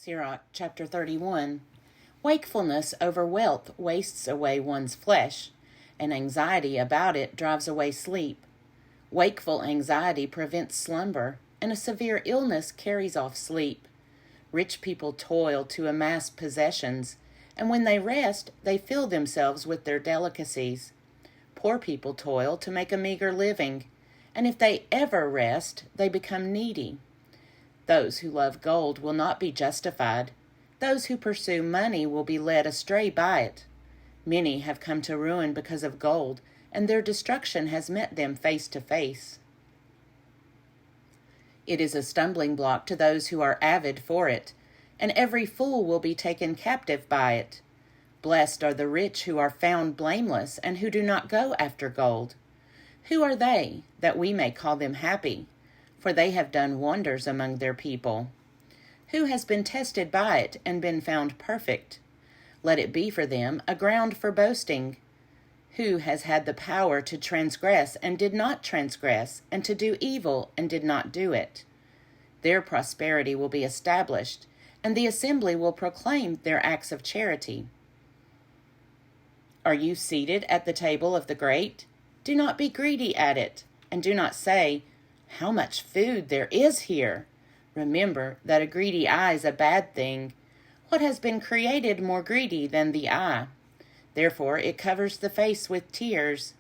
Sirach chapter 31. Wakefulness over wealth wastes away one's flesh, and anxiety about it drives away sleep. Wakeful anxiety prevents slumber, and a severe illness carries off sleep. Rich people toil to amass possessions, and when they rest, they fill themselves with their delicacies. Poor people toil to make a meager living, and if they ever rest, they become needy. Those who love gold will not be justified. Those who pursue money will be led astray by it. Many have come to ruin because of gold, and their destruction has met them face to face. It is a stumbling block to those who are avid for it, and every fool will be taken captive by it. Blessed are the rich who are found blameless and who do not go after gold. Who are they, that we may call them happy? For they have done wonders among their people. Who has been tested by it and been found perfect? Let it be for them a ground for boasting. Who has had the power to transgress and did not transgress, and to do evil and did not do it? Their prosperity will be established, and the assembly will proclaim their acts of charity. Are you seated at the table of the great? Do not be greedy at it, and do not say, "How much food there is here!" Remember that a greedy eye is a bad thing. What has been created more greedy than the eye? Therefore it covers the face with tears.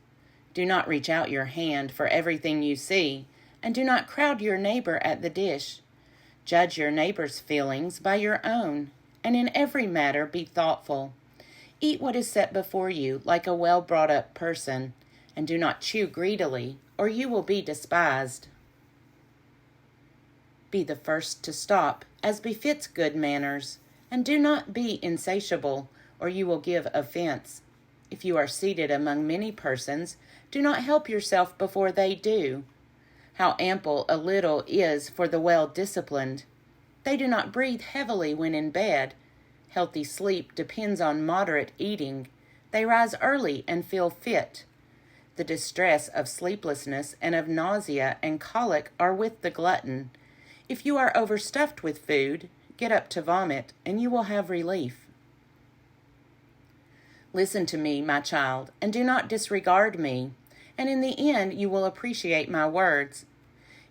Do not reach out your hand for everything you see, and do not crowd your neighbor at the dish. Judge your neighbor's feelings by your own, and in every matter be thoughtful. Eat what is set before you like a well-brought-up person, and do not chew greedily, or you will be despised. Be the first to stop, as befits good manners, and do not be insatiable, or you will give offense. If you are seated among many persons, do not help yourself before they do. How ample a little is for the well-disciplined. They do not breathe heavily when in bed. Healthy sleep depends on moderate eating. They rise early and feel fit. The distress of sleeplessness and of nausea and colic are with the glutton. If you are overstuffed with food, get up to vomit, and you will have relief. Listen to me, my child, and do not disregard me, and in the end you will appreciate my words.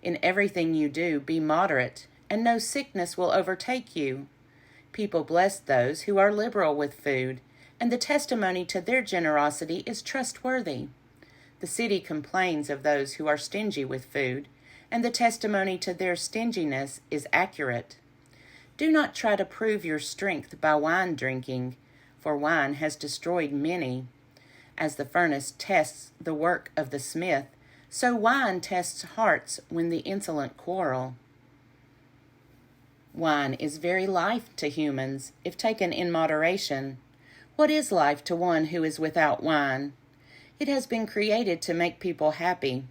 In everything you do, be moderate, and no sickness will overtake you. People bless those who are liberal with food, and the testimony to their generosity is trustworthy. The city complains of those who are stingy with food, and the testimony to their stinginess is accurate. Do not try to prove your strength by wine drinking, for wine has destroyed many. As the furnace tests the work of the smith, so wine tests hearts when the insolent quarrel. Wine is very life to humans, if taken in moderation. What is life to one who is without wine? It has been created to make people happy.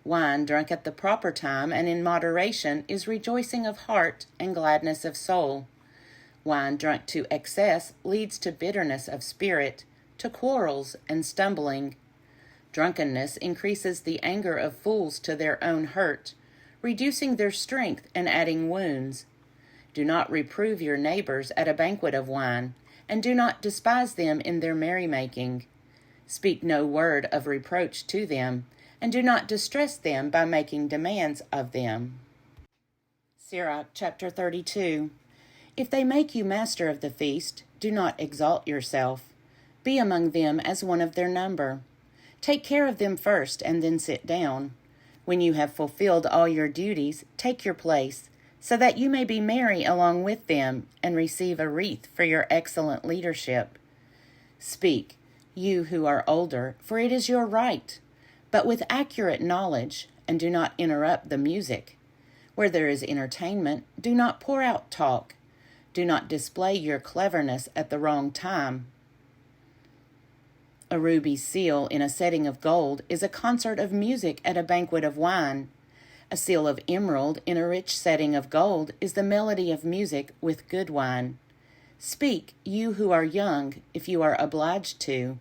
Wine drunk at the proper time and in moderation is rejoicing of heart and gladness of soul. Wine drunk to excess leads to bitterness of spirit, to quarrels and stumbling. Drunkenness increases the anger of fools to their own hurt, reducing their strength and adding wounds. Do not reprove your neighbors at a banquet of wine, and do not despise them in their merrymaking. Speak no word of reproach to them, and do not distress them by making demands of them. Sirach chapter 32. If they make you master of the feast, do not exalt yourself. Be among them as one of their number. Take care of them first, and then sit down. When you have fulfilled all your duties, take your place, so that you may be merry along with them, and receive a wreath for your excellent leadership. Speak, you who are older, for it is your right, but with accurate knowledge, and do not interrupt the music. Where there is entertainment, do not pour out talk. Do not display your cleverness at the wrong time. A ruby seal in a setting of gold is a concert of music at a banquet of wine. A seal of emerald in a rich setting of gold is the melody of music with good wine. Speak, you who are young, if you are obliged to,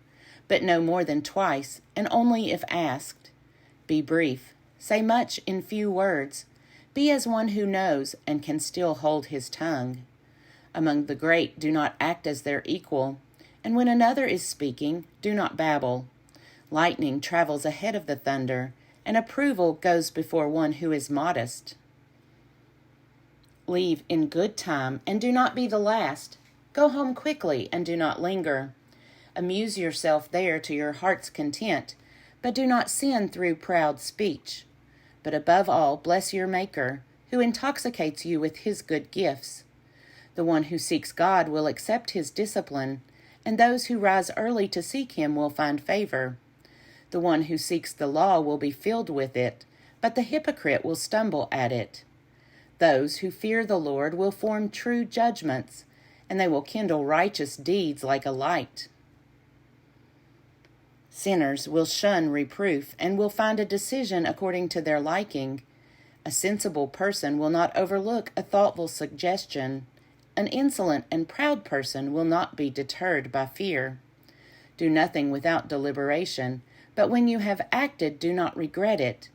but no more than twice, and only if asked. Be brief. Say much in few words. Be as one who knows and can still hold his tongue. Among the great, do not act as their equal, and when another is speaking, do not babble. Lightning travels ahead of the thunder, and approval goes before one who is modest. Leave in good time, and do not be the last. Go home quickly, and do not linger. Amuse yourself there to your heart's content, but do not sin through proud speech. But above all, bless your Maker, who intoxicates you with his good gifts. The one who seeks God will accept his discipline, and those who rise early to seek him will find favor. The one who seeks the law will be filled with it, but the hypocrite will stumble at it. Those who fear the Lord will form true judgments, and they will kindle righteous deeds like a light. Sinners will shun reproof and will find a decision according to their liking. A sensible person will not overlook a thoughtful suggestion. An insolent and proud person will not be deterred by fear. Do nothing without deliberation, but when you have acted, do not regret it.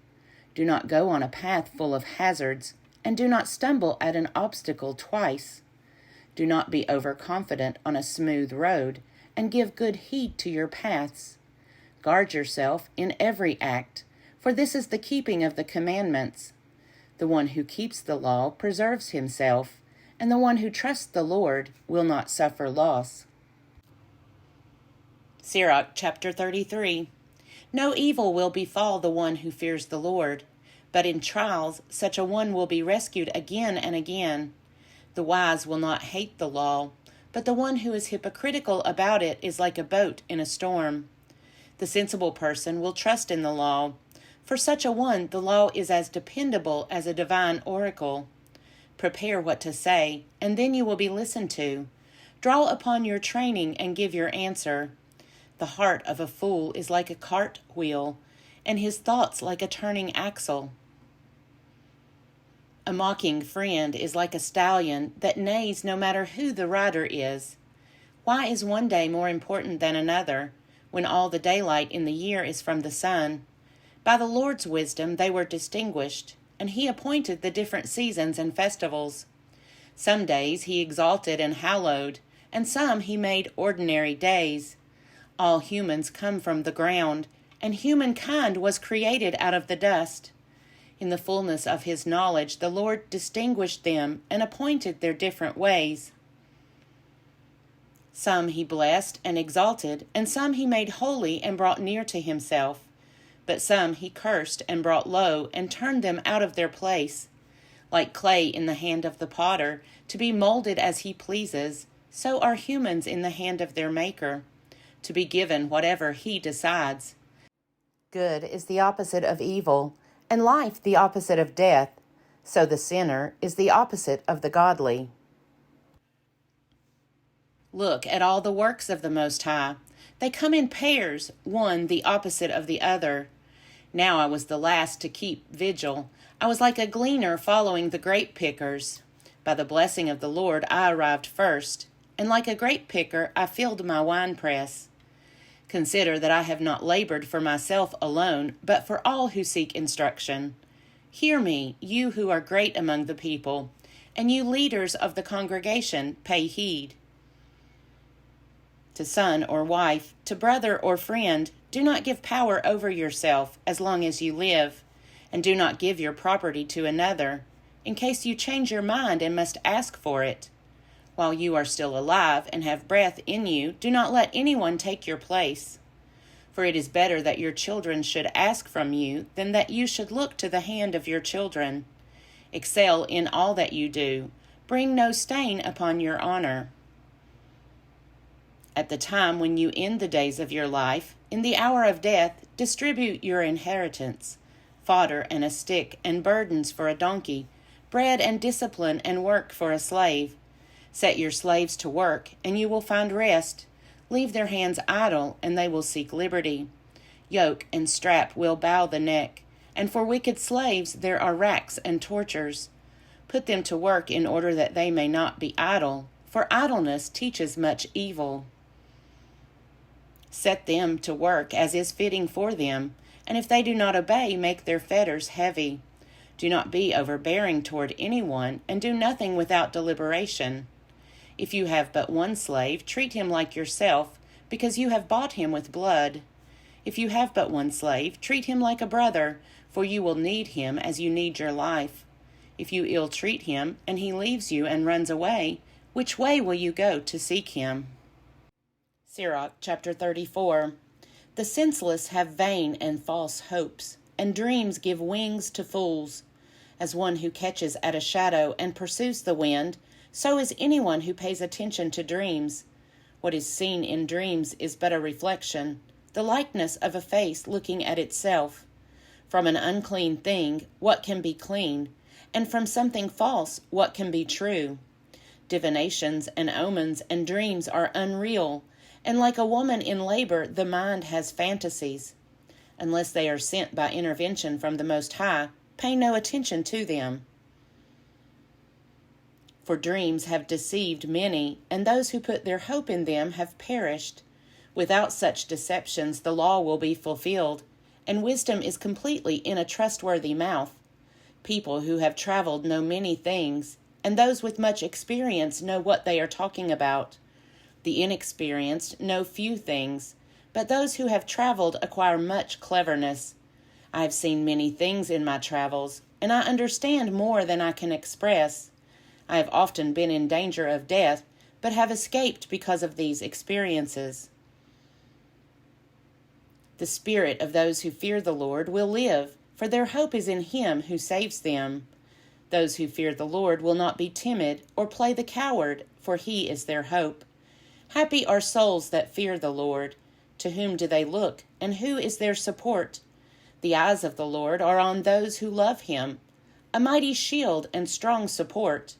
Do not go on a path full of hazards, and do not stumble at an obstacle twice. Do not be overconfident on a smooth road, and give good heed to your paths. Guard yourself in every act, for this is the keeping of the commandments. The one who keeps the law preserves himself, and the one who trusts the Lord will not suffer loss. Sirach chapter 33. No evil will befall the one who fears the Lord, but in trials such a one will be rescued again and again. The wise will not hate the law, but the one who is hypocritical about it is like a boat in a storm. The sensible person will trust in the law. For such a one, the law is as dependable as a divine oracle. Prepare what to say, and then you will be listened to. Draw upon your training and give your answer. The heart of a fool is like a cart wheel, and his thoughts like a turning axle. A mocking friend is like a stallion that neighs no matter who the rider is. Why is one day more important than another, when all the daylight in the year is from the sun? By the Lord's wisdom they were distinguished, and he appointed the different seasons and festivals. Some days he exalted and hallowed, and some he made ordinary days. All humans come from the ground, and humankind was created out of the dust. In the fullness of his knowledge the Lord distinguished them and appointed their different ways. Some he blessed and exalted, and some he made holy and brought near to himself. But some he cursed and brought low and turned them out of their place. Like clay in the hand of the potter, to be molded as he pleases, so are humans in the hand of their Maker, to be given whatever he decides. Good is the opposite of evil, and life the opposite of death, so the sinner is the opposite of the godly. Look at all the works of the Most High. They come in pairs, one the opposite of the other. Now I was the last to keep vigil. I was like a gleaner following the grape pickers. By the blessing of the Lord I arrived first, and like a grape picker I filled my winepress. Consider that I have not labored for myself alone, but for all who seek instruction. Hear me, you who are great among the people, and you leaders of the congregation, pay heed. To son or wife, to brother or friend, do not give power over yourself as long as you live, and do not give your property to another, in case you change your mind and must ask for it. While you are still alive and have breath in you, do not let anyone take your place. For it is better that your children should ask from you than that you should look to the hand of your children. Excel in all that you do. Bring no stain upon your honor. At the time when you end the days of your life, in the hour of death, distribute your inheritance, fodder and a stick and burdens for a donkey, bread and discipline and work for a slave. Set your slaves to work, and you will find rest. Leave their hands idle, and they will seek liberty. Yoke and strap will bow the neck, and for wicked slaves there are racks and tortures. Put them to work in order that they may not be idle, for idleness teaches much evil. Set them to work as is fitting for them, and if they do not obey, make their fetters heavy. Do not be overbearing toward anyone, and do nothing without deliberation. If you have but one slave, treat him like yourself, because you have bought him with blood. If you have but one slave, treat him like a brother, for you will need him as you need your life. If you ill-treat him, and he leaves you and runs away, which way will you go to seek him? Sirach chapter 34. The senseless have vain and false hopes, and dreams give wings to fools. As one who catches at a shadow and pursues the wind, so is anyone who pays attention to dreams. What is seen in dreams is but a reflection, the likeness of a face looking at itself. From an unclean thing, what can be clean? And from something false, what can be true? Divinations and omens and dreams are unreal, and like a woman in labor, the mind has fantasies. Unless they are sent by intervention from the Most High, pay no attention to them. For dreams have deceived many, and those who put their hope in them have perished. Without such deceptions, the law will be fulfilled, and wisdom is completely in a trustworthy mouth. People who have traveled know many things, and those with much experience know what they are talking about. The inexperienced know few things, but those who have traveled acquire much cleverness. I have seen many things in my travels, and I understand more than I can express. I have often been in danger of death, but have escaped because of these experiences. The spirit of those who fear the Lord will live, for their hope is in him who saves them. Those who fear the Lord will not be timid or play the coward, for he is their hope. Happy are souls that fear the Lord. To whom do they look, and who is their support? The eyes of the Lord are on those who love him, a mighty shield and strong support,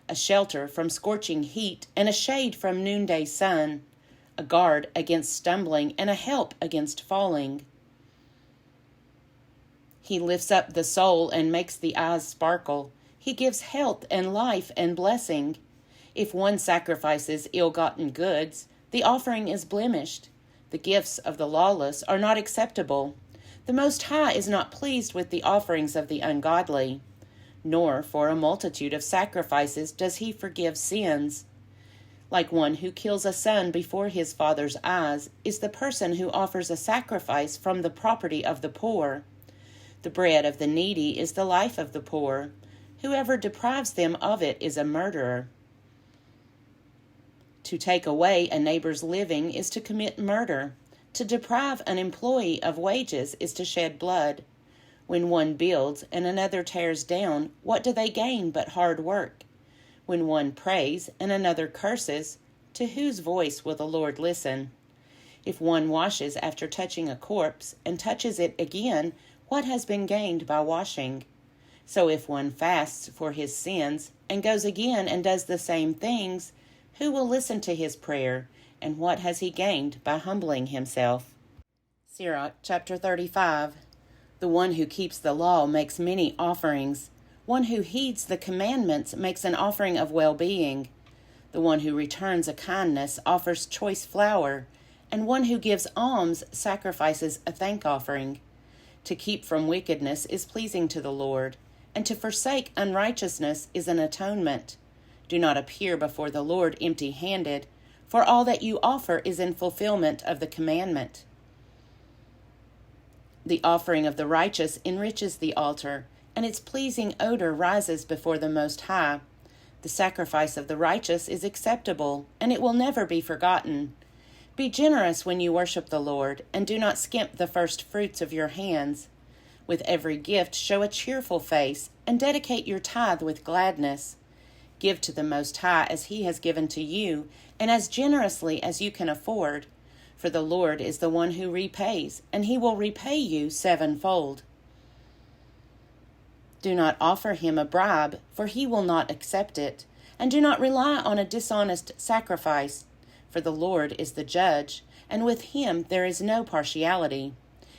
a shelter from scorching heat and a shade from noonday sun, a guard against stumbling and a help against falling. He lifts up the soul and makes the eyes sparkle. He gives health and life and blessing. If one sacrifices ill-gotten goods, the offering is blemished. The gifts of the lawless are not acceptable. The Most High is not pleased with the offerings of the ungodly, nor for a multitude of sacrifices does he forgive sins. Like one who kills a son before his father's eyes is the person who offers a sacrifice from the property of the poor. The bread of the needy is the life of the poor. Whoever deprives them of it is a murderer. To take away a neighbor's living is to commit murder. To deprive an employee of wages is to shed blood. When one builds and another tears down, what do they gain but hard work? When one prays and another curses, to whose voice will the Lord listen? If one washes after touching a corpse and touches it again, what has been gained by washing? So if one fasts for his sins and goes again and does the same things, who will listen to his prayer, and what has he gained by humbling himself? Sirach chapter 35. The one who keeps the law makes many offerings. One who heeds the commandments makes an offering of well-being. The one who returns a kindness offers choice flour, and one who gives alms sacrifices a thank offering. To keep from wickedness is pleasing to the Lord, and to forsake unrighteousness is an atonement. Do not appear before the Lord empty-handed, for all that you offer is in fulfillment of the commandment. The offering of the righteous enriches the altar, and its pleasing odor rises before the Most High. The sacrifice of the righteous is acceptable, and it will never be forgotten. Be generous when you worship the Lord, and do not skimp the first fruits of your hands. With every gift show a cheerful face, and dedicate your tithe with gladness. Give to the Most High as he has given to you, and as generously as you can afford. For the Lord is the one who repays, and he will repay you sevenfold. Do not offer him a bribe, for he will not accept it, and do not rely on a dishonest sacrifice, for the Lord is the judge, and with him there is no partiality.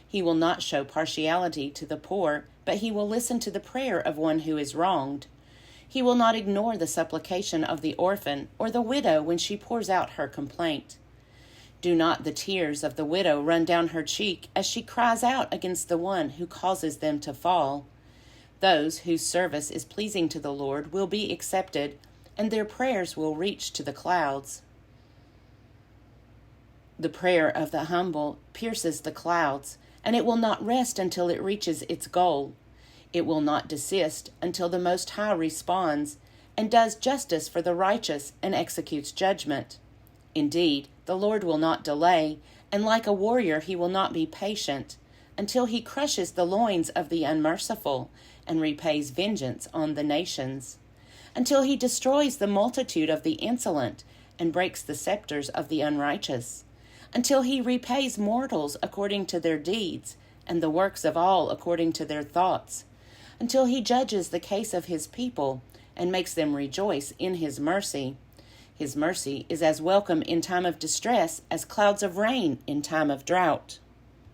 He will not show partiality to the poor, but he will listen to the prayer of one who is wronged. He will not ignore the supplication of the orphan or the widow when she pours out her complaint. Do not the tears of the widow run down her cheek as she cries out against the one who causes them to fall. Those whose service is pleasing to the Lord will be accepted, and their prayers will reach to the clouds. The prayer of the humble pierces the clouds, and it will not rest until it reaches its goal. It will not desist until the Most High responds and does justice for the righteous and executes judgment. Indeed, the Lord will not delay, and like a warrior he will not be patient, until he crushes the loins of the unmerciful and repays vengeance on the nations, until he destroys the multitude of the insolent and breaks the scepters of the unrighteous, until he repays mortals according to their deeds, and the works of all according to their thoughts, until he judges the case of his people, and makes them rejoice in his mercy. His mercy is as welcome in time of distress as clouds of rain in time of drought.